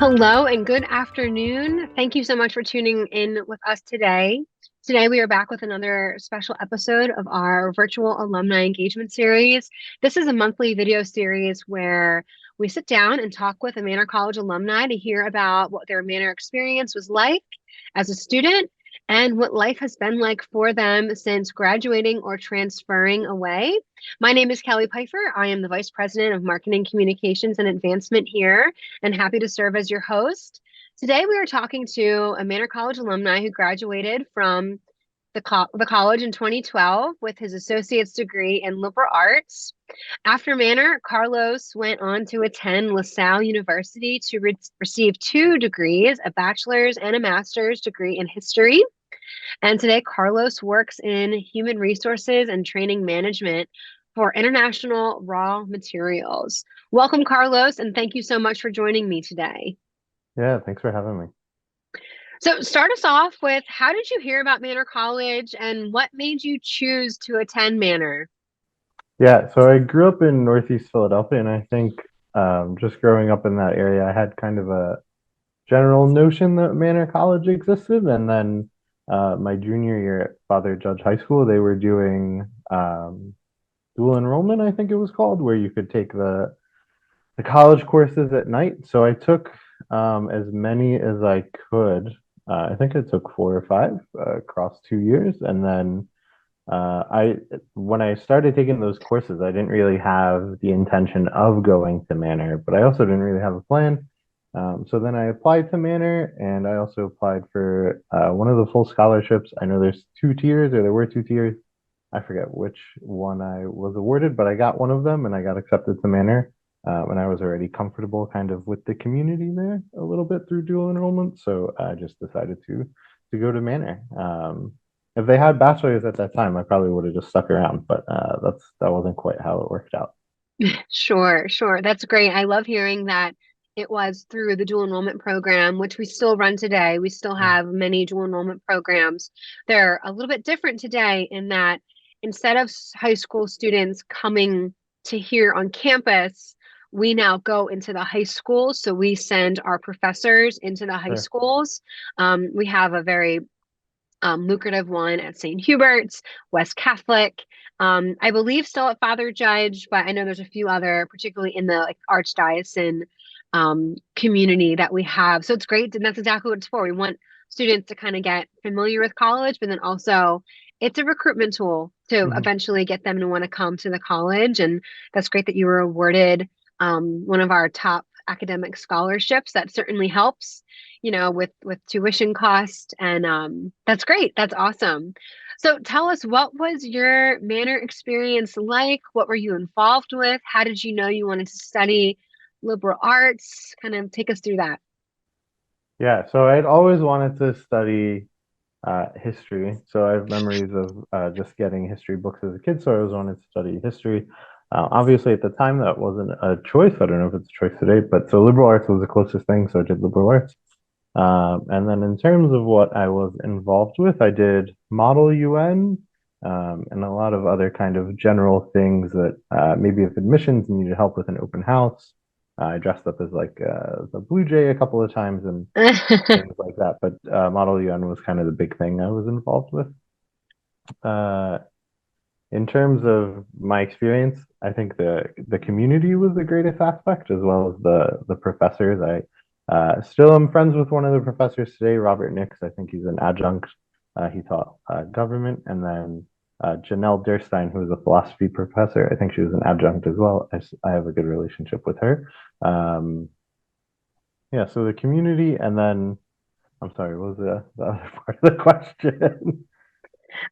Hello and good afternoon. Thank you so much for tuning in with us today. Today, we are back with another special episode of our virtual alumni engagement series. This is a monthly video series where we sit down and talk with a Manor College alumni to hear about what their Manor experience was like as a student and what life has been like for them since graduating or transferring away. My name is Kelly Pfeiffer. I am the Vice President of Marketing, Communications, and Advancement here and happy to serve as your host. Today, we are talking to a Manor College alumni who graduated from the college in 2012 with his associate's degree in liberal arts. After Manor, Carlos went on to attend LaSalle University to receive two degrees, a bachelor's and a master's degree in history. And today, Carlos works in human resources and training management for international raw materials. Welcome, Carlos, and thank you so much for joining me today. Yeah, thanks for having me. So, start us off with how did you hear about Manor College and what made you choose to attend Manor? Yeah, so I grew up in Northeast Philadelphia, and I think just growing up in that area, I had kind of a general notion that Manor College existed. And then my junior year at Father Judge High School, they were doing dual enrollment, I think it was called, where you could take the college courses at night. So I took as many as I could. I think I took four or five across 2 years, and then I when I started taking those courses, I didn't really have the intention of going to Manor, but I also didn't really have a plan. So then I applied to Manor, and I also applied for one of the full scholarships. I know there's two tiers, or there were two tiers. I forget which one I was awarded, but I got one of them, and I got accepted to Manor. And I was already comfortable kind of with the community there a little bit through dual enrollment, so I just decided to go to Manor. If they had bachelors at that time, I probably would have just stuck around, but that wasn't quite how it worked out. Sure, sure. That's great. I love hearing that it was through the dual enrollment program, which we still run today. We still have many dual enrollment programs. They're a little bit different today in that instead of high school students coming to here on campus, we now go into the high schools. So we send our professors into the high Sure. schools. We have a very lucrative one at St. Hubert's, West Catholic. I believe still at Father Judge, but I know there's a few other, particularly in the like archdiocesan community that we have. So it's great, and that's exactly what it's for. We want students to kind of get familiar with college, but then also it's a recruitment tool to Mhm. eventually get them to want to come to the college. And that's great that you were awarded one of our top academic scholarships. That certainly helps with tuition cost. And that's great. That's awesome. So tell us, what was your Manor experience like? What were you involved with? How did you know you wanted to study liberal arts? Kind of take us through that. Yeah, so I'd always wanted to study history. So I have memories of just getting history books as a kid. So I always wanted to study history. Obviously, at the time, that wasn't a choice. I don't know if it's a choice today, but so liberal arts was the closest thing. So I did liberal arts. And then in terms of what I was involved with, I did Model UN and a lot of other kind of general things that maybe if admissions needed help with an open house. I dressed up as like the Blue Jay a couple of times and things like that. But Model UN was kind of the big thing I was involved with. Uh, in terms of my experience, I think the community was the greatest aspect, as well as the professors. I still am friends with one of the professors today, Robert Nix. I think he's an adjunct. He taught government, and then Janelle Durstein, who was a philosophy professor. I think she was an adjunct as well. I have a good relationship with her. Yeah, so the community, and then I'm sorry, what was the other part of the question?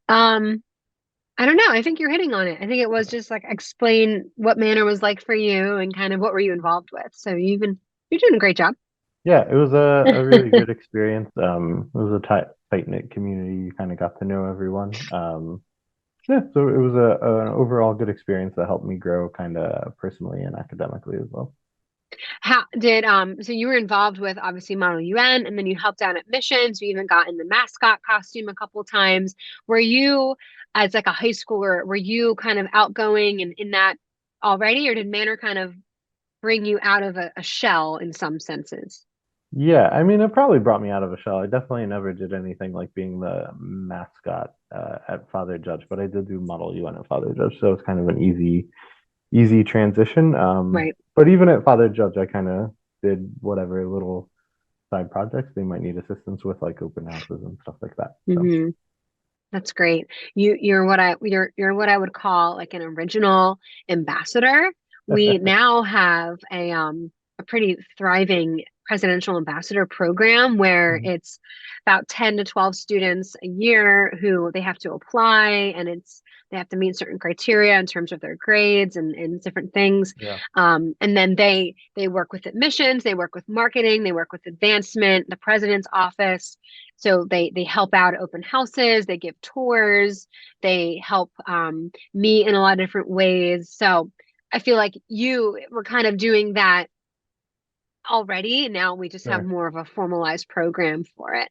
um, I don't know. I think you're hitting on it. I think it was just like explain what Manor was like for you and kind of what were you involved with. So you're doing a great job. Yeah, it was a really good experience. It was a tight-knit community. You kind of got to know everyone. Yeah, so it was an overall good experience that helped me grow kind of personally and academically as well. How did so you were involved with obviously Model UN and then you helped out at missions, you even got in the mascot costume a couple times. Were you as like a high schooler, were you kind of outgoing and in that already, or did Manor kind of bring you out of a shell in some senses? Yeah, I mean, it probably brought me out of a shell. I definitely never did anything like being the mascot at Father Judge, but I did do Model UN at Father Judge, so it's kind of an easy transition. Right. But even at Father Judge, I kind of did whatever little side projects they might need assistance with, like open houses and stuff like that. So, Hmm. That's great. You're what I would call like an original ambassador. We now have a pretty thriving presidential ambassador program where mhm. it's about 10 to 12 students a year who they have to apply, and it's they have to meet certain criteria in terms of their grades and different things. Yeah, And then they work with admissions, they work with marketing, they work with advancement, the president's office. So they help out at open houses, they give tours, they help me in a lot of different ways. So I feel like you were kind of doing that already. Now we just have sure. more of a formalized program for it.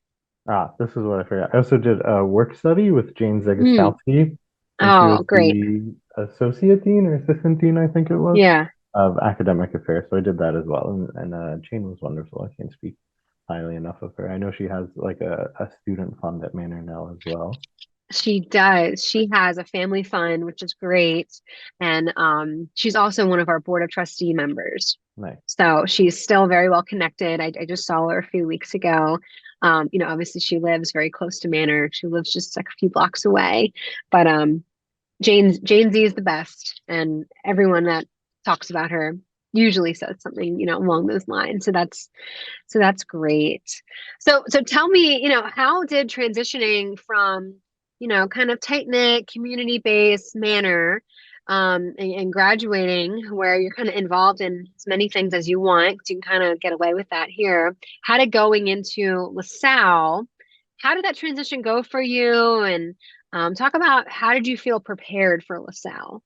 This is what I forgot. I also did a work study with Jane Mm. Zagostowski, and she Oh, was great. the associate dean or assistant dean, I think it was, Yeah. of academic affairs. So I did that as well, and Jane was wonderful. I can't speak highly enough of her. I know she has like a student fund at Manor now as well. She does. She has a family fund, which is great. And she's also one of our board of trustee members. Nice. So she's still very well connected. I just saw her a few weeks ago. Obviously she lives very close to Manor. She lives just like a few blocks away. But Jane Z is the best, and everyone that talks about her usually says something, along those lines. So that's great. So tell me, how did transitioning from, kind of tight-knit, community-based manner, and graduating where you're kind of involved in as many things as you want, 'cause you can kind of get away with that here. How did going into LaSalle, how did that transition go for you? And talk about how did you feel prepared for LaSalle?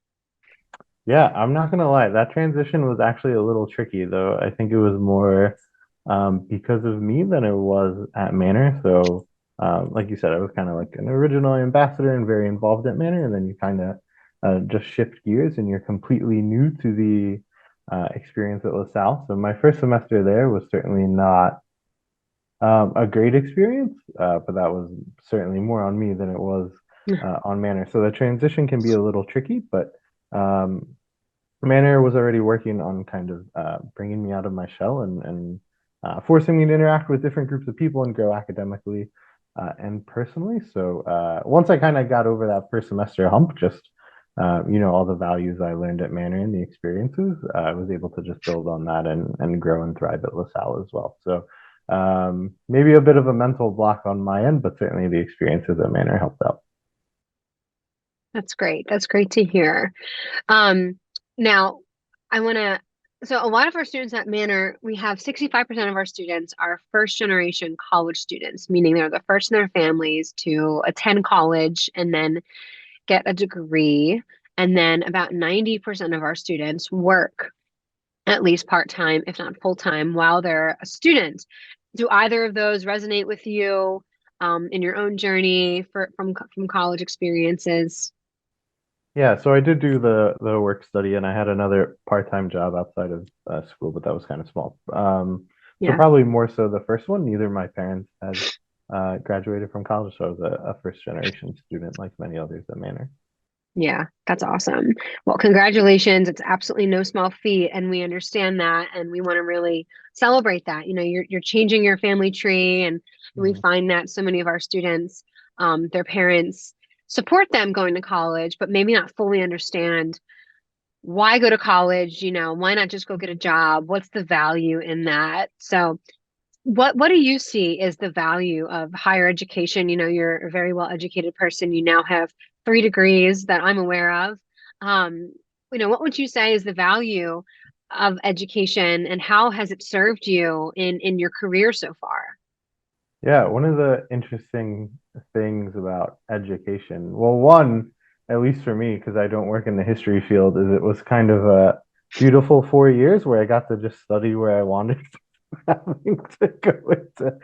Yeah, I'm not gonna lie. That transition was actually a little tricky, though. I think it was more because of me than it was at Manor. So, like you said, I was kind of like an original ambassador and very involved at Manor, and then you kind of just shift gears and you're completely new to the experience at LaSalle. So my first semester there was certainly not a great experience, but that was certainly more on me than it was on Manor. So the transition can be a little tricky, but um, Manor was already working on kind of bringing me out of my shell and forcing me to interact with different groups of people and grow academically and personally. So once I kind of got over that first semester hump, just all the values I learned at Manor and the experiences, I was able to just build on that and grow and thrive at LaSalle as well. So maybe a bit of a mental block on my end, but certainly the experiences at Manor helped out. That's great. That's great to hear. Now I want to, so a lot of our students at Manor, we have 65% of our students are first generation college students, meaning they're the first in their families to attend college and then get a degree. And then about 90% of our students work at least part-time, if not full-time, while they're a student. Do either of those resonate with you in your own journey from college experiences? Yeah, so I did do the work study, and I had another part-time job outside of school, but that was kind of small. So Yeah. probably more so the first one. Neither of my parents had graduated from college, so I was a first-generation student, like many others at Manor. Yeah, that's awesome. Well, congratulations. It's absolutely no small feat, and we understand that, and we want to really celebrate that. You're changing your family tree, and we Mhm. find that so many of our students, their parents support them going to college, but maybe not fully understand why go to college, why not just go get a job? What's the value in that? So what do you see as the value of higher education? You're a very well educated person. You now have 3 degrees that I'm aware of. Um, what would you say is the value of education, and how has it served you in your career so far? Yeah, one of the interesting things about education, well, one, at least for me, because I don't work in the history field, is it was kind of a beautiful 4 years where I got to just study where I wanted, having to go into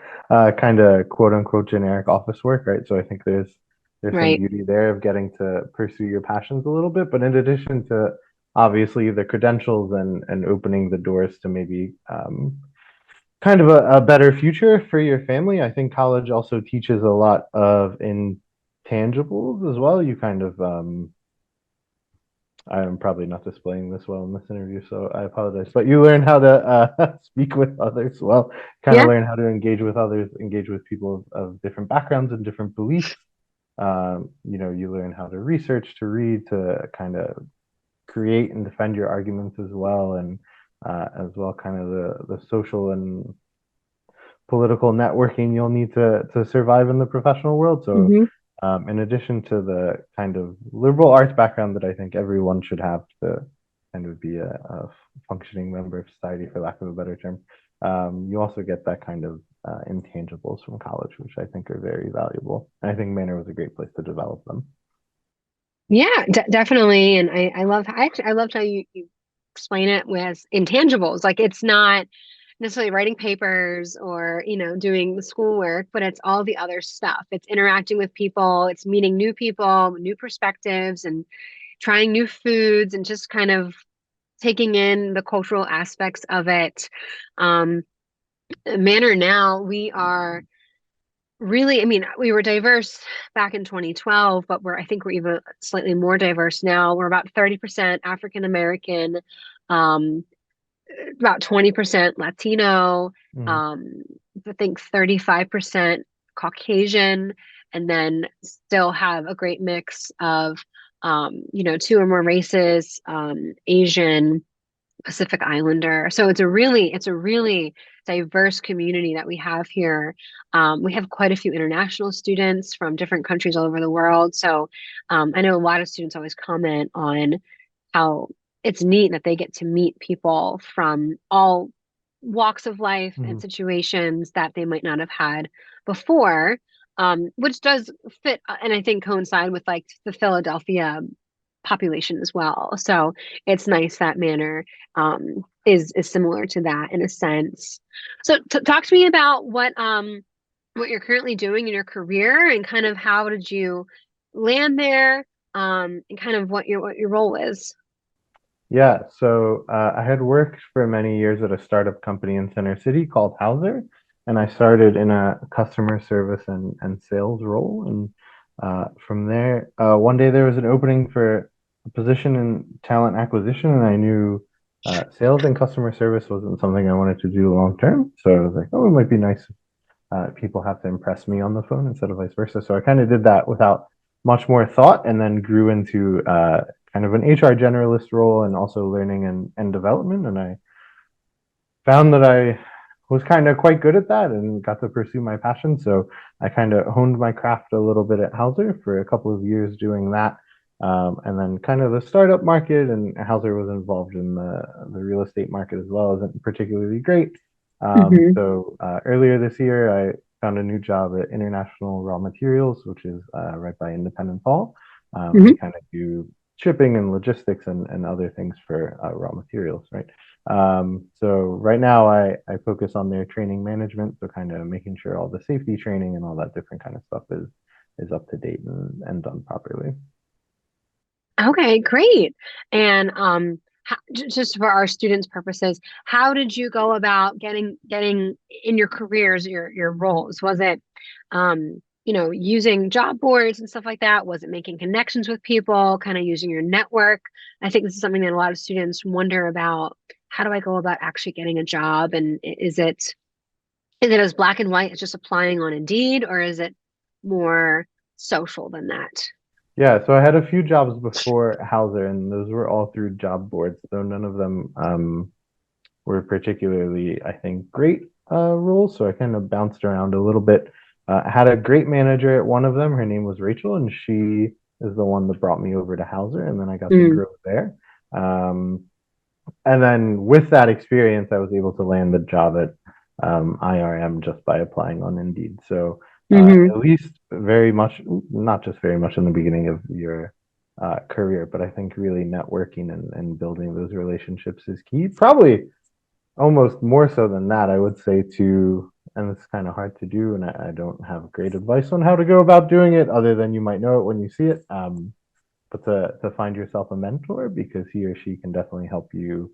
kind of quote unquote generic office work, right? So I think there's some Right. beauty there of getting to pursue your passions a little bit, but in addition to obviously the credentials and opening the doors to maybe kind of a better future for your family. I think college also teaches a lot of intangibles as well. You kind of I'm probably not displaying this well in this interview, so I apologize. But you learn how to speak with others well, kind of Yeah. learn how to engage with others, engage with people of different backgrounds and different beliefs. You learn how to research, to read, to kind of create and defend your arguments as well, and as well, kind of the social and political networking you'll need to survive in the professional world. So, Hmm. in addition to the kind of liberal arts background that I think everyone should have to kind of be a functioning member of society, for lack of a better term, you also get that kind of intangibles from college, which I think are very valuable. And I think Manor was a great place to develop them. Yeah, definitely. And I loved how you explain it with intangibles. Like it's not necessarily writing papers or, doing the schoolwork, but it's all the other stuff. It's interacting with people, it's meeting new people, new perspectives, and trying new foods and just kind of taking in the cultural aspects of it. Um, Manor now, we are really, I mean, we were diverse back in 2012, but I think we're even slightly more diverse now. We're about 30% African American, um, about 20% Latino, Mm. um, I think 35% Caucasian, and then still have a great mix of, two or more races, Asian, Pacific Islander. So it's a really diverse community that we have here. We have quite a few international students from different countries all over the world. So I know a lot of students always comment on how it's neat that they get to meet people from all walks of life and Mm. situations that they might not have had before, which does fit and I think coincide with like the Philadelphia population as well. So it's nice that Manor is similar to that in a sense. So talk to me about what you're currently doing in your career and kind of how did you land there, and kind of what your role is. Yeah, so I had worked for many years at a startup company in Center City called Hauser, and I started in a customer service and sales role. And from there, one day there was an opening for a position in talent acquisition, and I knew sales and customer service wasn't something I wanted to do long term. So I was like, oh, it might be nice people have to impress me on the phone instead of vice versa. So I kind of did that without much more thought and then grew into kind of an HR generalist role and also learning and development. And I found that I was kind of quite good at that and got to pursue my passion. So I kind of honed my craft a little bit at Hauser for a couple of years doing that. And then kind of the startup market and Hauser was involved in the real estate market as well isn't particularly great. Hmm. So earlier this year, I found a new job at International Raw Materials, which is right by Independence Hall. We Hmm. kind of do shipping and logistics and other things for raw materials, right? So right now I focus on their training management, so kind of making sure all the safety training and all that different kind of stuff is up to date and done properly. Okay, great. And just for our students' purposes, how did you go about getting in your careers, your roles? Was it, using job boards and stuff like that? Was it making connections with people, kind of using your network? I think this is something that a lot of students wonder about. How do I go about actually getting a job? And is it as black and white as just applying on Indeed, or is it more social than that? Yeah, so I had a few jobs before Hauser, and those were all through job boards, though none of them were particularly, I think, great roles. So I kind of bounced around a little bit. I had a great manager at one of them. Her name was Rachel, and she is the one that brought me over to Hauser, and then I got to Mm, grow there. Um, and then with that experience, I was able to land the job at IRM just by applying on Indeed. So hmm. at least very much, not just very much in the beginning of your career, but I think really networking and building those relationships is key. Probably almost more so than that, I would say to, and it's kind of hard to do, and I don't have great advice on how to go about doing it, other than you might know it when you see it. But to find yourself a mentor because he or she can definitely help you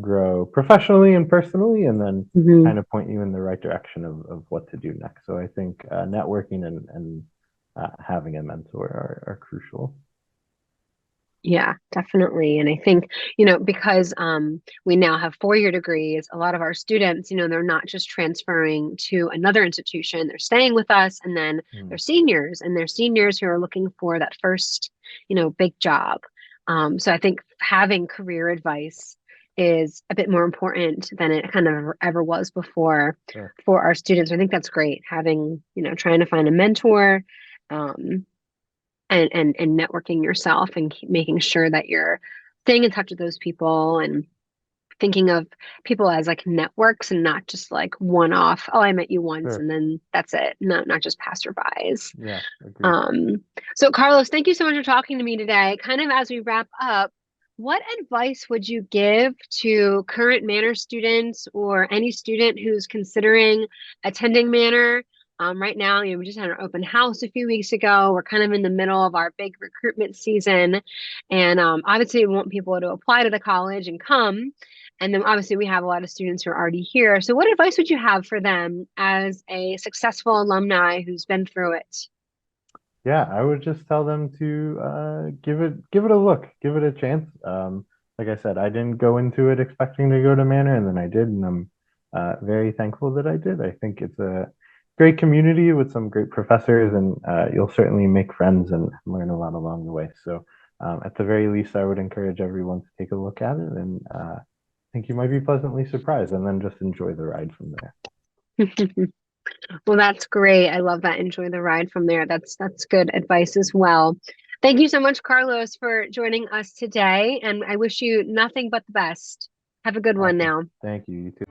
grow professionally and personally, and then Hmm. kind of point you in the right direction of what to do next. So I think networking and having a mentor are crucial. Yeah, definitely. And I think, because we now have 4-year degrees, a lot of our students, they're not just transferring to another institution, they're staying with us, and then Mm, they're seniors who are looking for that first, big job. So I think having career advice is a bit more important than it kind of ever was before sure. for our students. I think that's great, having, trying to find a mentor. Um, and networking yourself and making sure that you're staying in touch with those people and thinking of people as like networks and not just like one off, oh, I met you once Sure. and then that's it. Not just passerbys. Yeah, agreed. um so Carlos, thank you so much for talking to me today. Kind of as we wrap up, what advice would you give to current Manor students or any student who's considering attending Manor? Right now, we just had our open house a few weeks ago. We're kind of in the middle of our big recruitment season, and obviously, we want people to apply to the college and come. And then obviously, we have a lot of students who are already here. So, what advice would you have for them as a successful alumni who's been through it? Yeah, I would just tell them to give it a look, give it a chance. Like I said, I didn't go into it expecting to go to Manor, and then I did, and I'm very thankful that I did. I think it's a great community with some great professors, and you'll certainly make friends and learn a lot along the way. So, at the very least, I would encourage everyone to take a look at it, and I think you might be pleasantly surprised, and then just enjoy the ride from there. Well, that's great. I love that. Enjoy the ride from there. That's good advice as well. Thank you so much, Carlos, for joining us today, and I wish you nothing but the best. Have a good one Awesome. now. Thank you. You too.